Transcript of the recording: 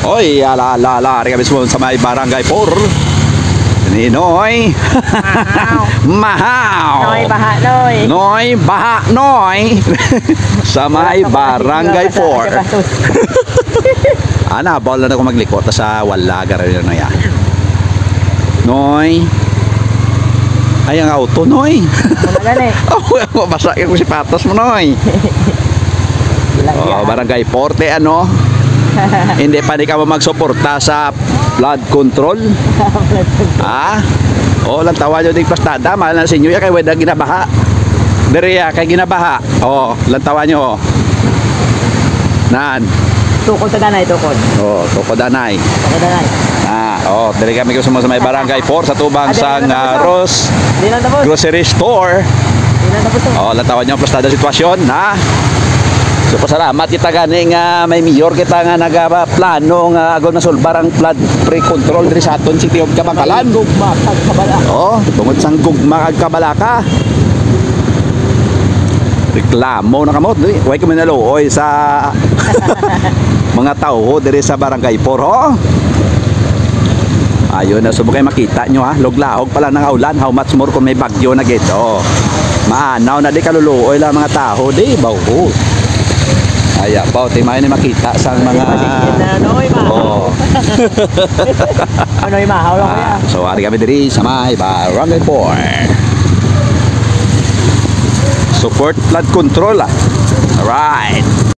Oy, ala, kami sa may barangay 4. Ninoy. Mahaw. Noy, baha, noy. Noy, baha, noy. Sa may barangay 4. Ana, bawal na ako maglikot sa wala garan na yan. Noy. Ay, ang auto, Noy. Oh, basa ko si patos mo, Noy. Oh, barangay 40, ano? Hindi pa di ka magsuporta sa flood control. Ha? Oh, lang tawa nyo din pastada. Mahal na sa inyo ya kay weda ginabaha. Diriya kay ginabaha. Oh, lang tawa nyo. Nan. Tukod sa danay, tukod. Oh, tukod danay. Tukod danay. Oh, dili kami ko sa may barangay 4 sa tubang sang Ross grocery store. Oh, lang tawa nyo pastada sitwasyon, ha? So pasalamat kita gani nga may mayor kita nga nagaplano nga agon na sulbar ang flood pre-control diri sa aton City of Kabakalan. Gugma kag Kabalaka. Oh, tungod sang gugma kag Kabalaka. Reklamo na kamot diri. Way kami naluoy sa mga tao diri sa barangay 4 ho. Ayun na subukay makita nyo ha. Luglahog pala ng ulan. How much more kung may bagyo na gito. Oh. Maanaw na di kaluluoy lang mga tao di bawo. Aya, bauti may ni makita sang mga oh. Ano'y mahaw lang kaya. So ari kami diri sa may barangay 4. Support flood control. Alright.